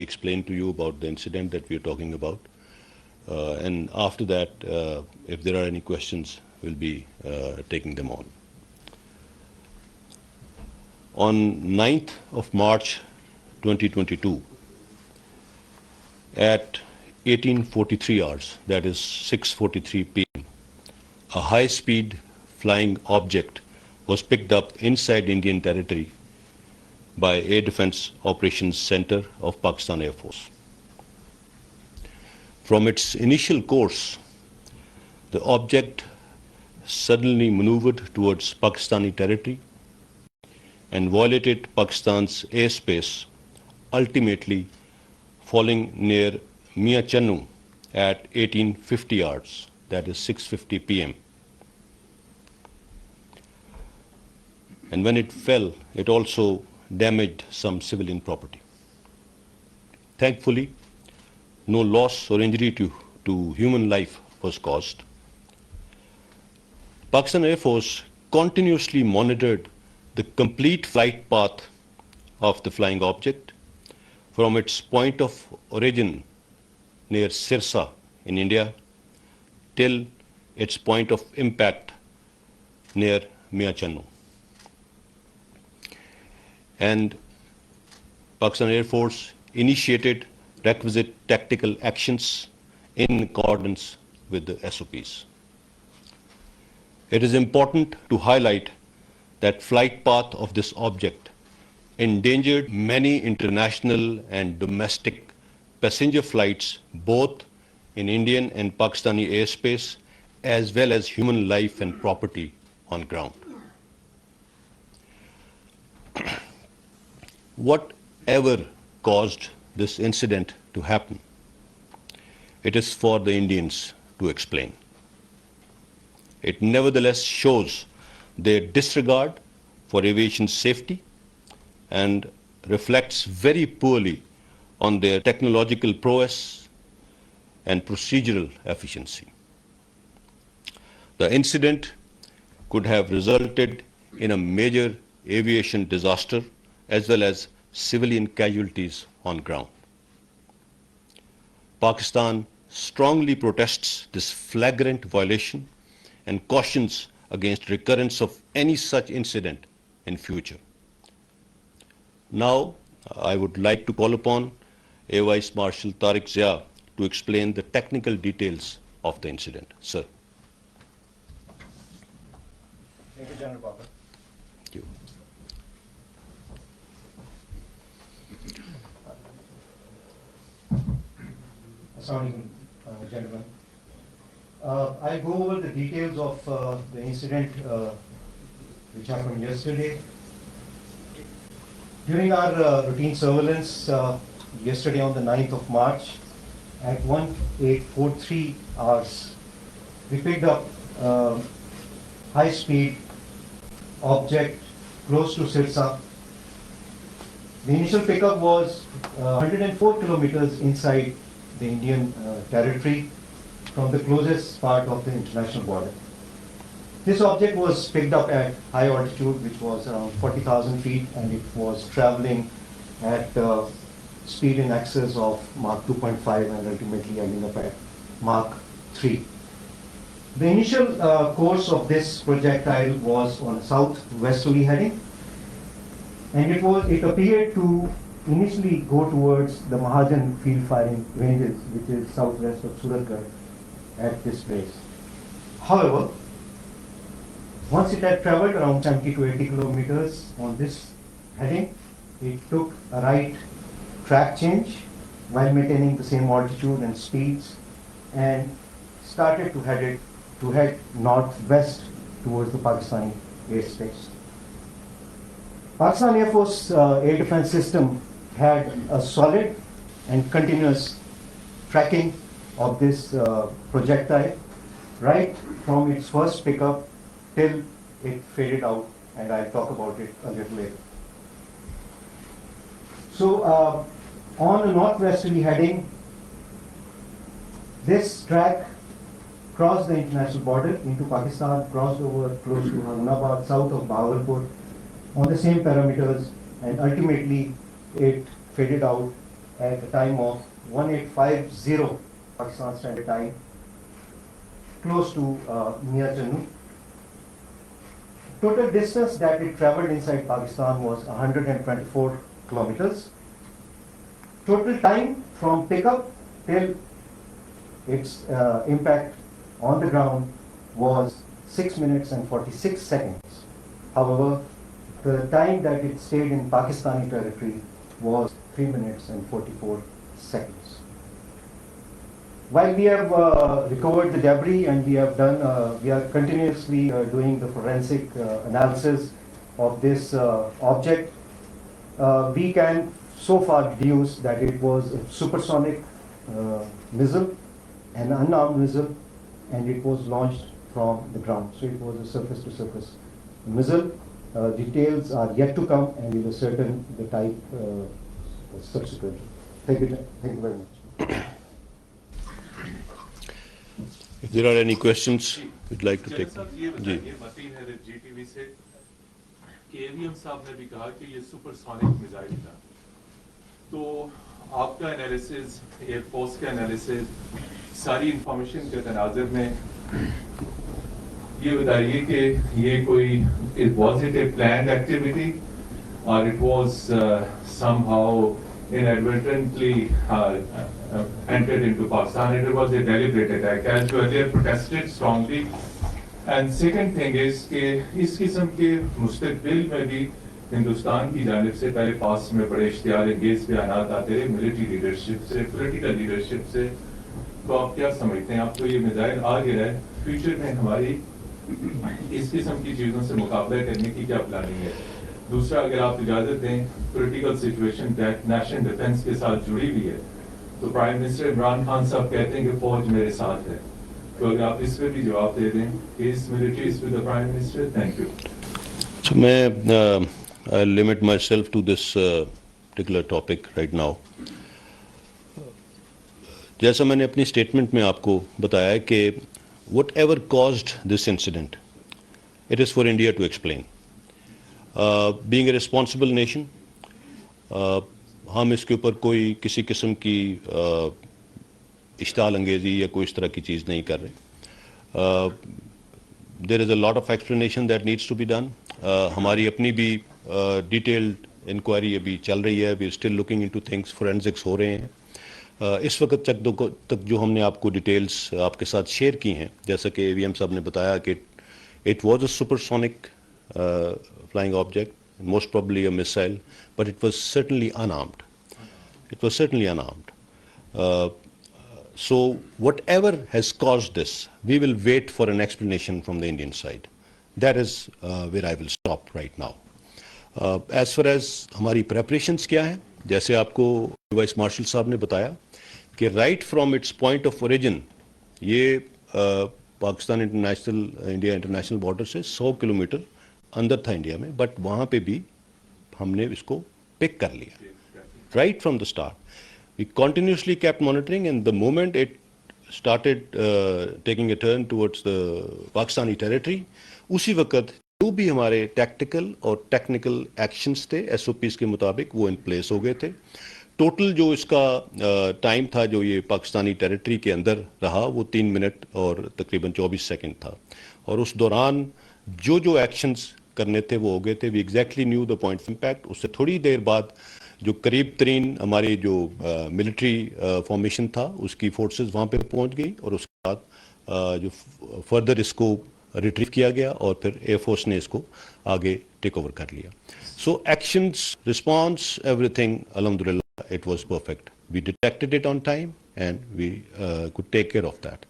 explain to you about the incident that we are talking about. And after that, if there are any questions, we'll be taking them on. On 9th of March 2022, at 18:43 hours, that is 6:43 p.m., a high-speed flying object was picked up inside Indian territory by Air Defense Operations Center of Pakistan Air Force. From its initial course, the object suddenly maneuvered towards Pakistani territory and violated Pakistan's airspace, ultimately falling near Mian Channu at 18:50 hours, that is 6:50 p.m. And when it fell, it also damaged some civilian property. Thankfully, no loss or injury to human life was caused. Pakistan Air Force continuously monitored the complete flight path of the flying object from its point of origin near Sirsa in India till its point of impact near Mian Channu. And Pakistan Air Force initiated requisite tactical actions in accordance with the SOPs. It is important to highlight that flight path of this object endangered many international and domestic passenger flights, both in Indian and Pakistani airspace, as well as human life and property on ground. Whatever caused this incident to happen, it is for the Indians to explain. It nevertheless shows their disregard for aviation safety and reflects very poorly on their technological prowess and procedural efficiency. The incident could have resulted in a major aviation disaster as well as civilian casualties on ground. Pakistan strongly protests this flagrant violation and cautions against recurrence of any such incident in future. Now, I would like to call upon Air Vice Marshal Tariq Zia to explain the technical details of the incident. Sir. Thank you, General Babar. Thank you. Assalamualaikum, gentlemen. I'll go over the details of the incident which happened yesterday. During our routine surveillance yesterday on the 9th of March at 18:43 hours, we picked up high-speed object close to Sirsa. The initial pickup was 104 kilometers inside the Indian territory from the closest part of the international border. This object was picked up at high altitude, which was around 40,000 feet, and it was traveling at speed in excess of Mach 2.5 and ultimately ending up at Mach 3. The initial course of this projectile was on a southwesterly heading, and it appeared to initially go towards the Mahajan field firing ranges, which is southwest of Suratgarh at this place. However, once it had traveled around 70 to 80 kilometers on this heading, it took a right track change while maintaining the same altitude and speeds and started to head northwest towards the Pakistani airspace. Pakistan Air Force air defense system had a solid and continuous tracking of this projectile right from its first pickup till it faded out, and I'll talk about it a little later. So on a northwesterly heading, this track crossed the international border into Pakistan, crossed over close to Harunabad, south of Bahawalpur, on the same parameters, and ultimately it faded out at the time of 1850 Pakistan Standard Time, close to Mian Channu. Total distance that it traveled inside Pakistan was 124 kilometers. Total time from pickup till its impact on the ground was 6 minutes and 46 seconds. However, the time that it stayed in Pakistani territory was 3 minutes and 44 seconds. While we have recovered the debris and we are continuously doing the forensic analysis of this object, we can so far deduce that it was a supersonic missile, an unarmed missile, and it was launched from the ground. So it was a surface-to-surface missile. Details are yet to come, and we will ascertain the type subsequently. Thank you very much. If there are any questions, we'd like to take. جی متین ہے جی T V سے کہ ایویم صاحب نے بھی کہا کہ یہ supersonic missile تھا، تو آپ کا انالیسز، ایئر فورس کا انالیسز، ساری انفارمیشن کے تناظر میں یہ بتائیے کہ یہ کوئی was it a planned activity or it was somehow inadvertently entered into Pakistan. It was a deliberate attack, as you earlier protested strongly. And second thing is کہ اس قسم کے مستقبل میں بھی ہندوستان کی جانب سے پہلے پاس میں بڑے اشتعال انگیز بیانات آتے رہے ملٹری لیڈرشپ سے، پولیٹیکل لیڈرشپ سے. تو آپ کیا سمجھتے ہیں؟ آپ کو یہ میزائل آ گیا ہے، فیوچر میں ہماری اس قسم کی چیزوں سے مقابلہ کرنے کی کیا پلاننگ ہے؟ دوسرا، اگر آپ اجازت دیں، پولیٹیکل سچویشن نیشنل ڈیفنس کے ساتھ جڑی ہوئی ہے، تو پرائم منسٹر عمران خان صاحب کہتے ہیں کہ فوج میرے ساتھ ہے، تو اگر آپ اس پہ بھی جواب دے دیں کہ اس military is with the prime minister. Thank you. So I limit myself to this particular topic right now. جیسا میں نے اپنی اسٹیٹمنٹ میں آپ کو بتایا ہے کہ whatever caused this incident, it is for India to explain. Being a responsible nation, ہم اس کے اوپر کوئی کسی قسم کی اشتعال انگیزی یا کوئی اس طرح کی چیز نہیں کر رہے. There is a lot of explanation that needs to be done. ہماری اپنی بھی ڈیٹیلڈ انکوائری ابھی چل رہی ہے. We are still looking into things, forensics ہو رہے ہیں. اس وقت تک جو ہم نے آپ کو ڈیٹیلز آپ کے ساتھ شیئر کی ہیں، جیسا کہ وی ایم صاحب نے بتایا کہ it was a supersonic flying object, most probably a missile, but it was certainly unarmed. It was certainly unarmed. So whatever has caused this, we will wait for an explanation from the Indian side. That is where I will stop right now. As far as ہماری preparations کیا ہیں، جیسے آپ کو vice marshal صاحب نے بتایا کہ right from its point of origin، یہ پاکستان انڈیا انٹرنیشنل بارڈر سے 100 کلومیٹر اندر تھا انڈیا میں، بٹ وہاں پہ بھی ہم نے اس کو پک کر لیا right from the start. We continuously kept monitoring and the moment it started taking a turn towards the Pakistani territory, اسی وقت جو بھی ہمارے ٹیکٹیکل اور ٹیکنیکل ایکشنز تھے SOPs کے مطابق وہ ان پلیس ہو گئے تھے. ٹوٹل جو اس کا ٹائم تھا جو یہ پاکستانی ٹیریٹری کے اندر رہا وہ 3 منٹ اور تقریباً 24 سیکنڈ تھا، اور اس دوران جو ایکشنز کرنے تھے وہ ہو گئے تھے. We exactly knew the point of impact. اس سے تھوڑی دیر بعد جو قریب ترین ہماری جو ملٹری فارمیشن تھا اس کی فورسز وہاں پہ پہنچ گئی، اور اس کے بعد جو فردر اس کو ریٹریو کیا گیا اور پھر ایئر فورس نے اس کو آگے ٹیک اوور کر لیا. سو ایکشنز، رسپانس، ایوری تھنگ الحمد للہ it was perfect. We detected it on time and we could take care of that.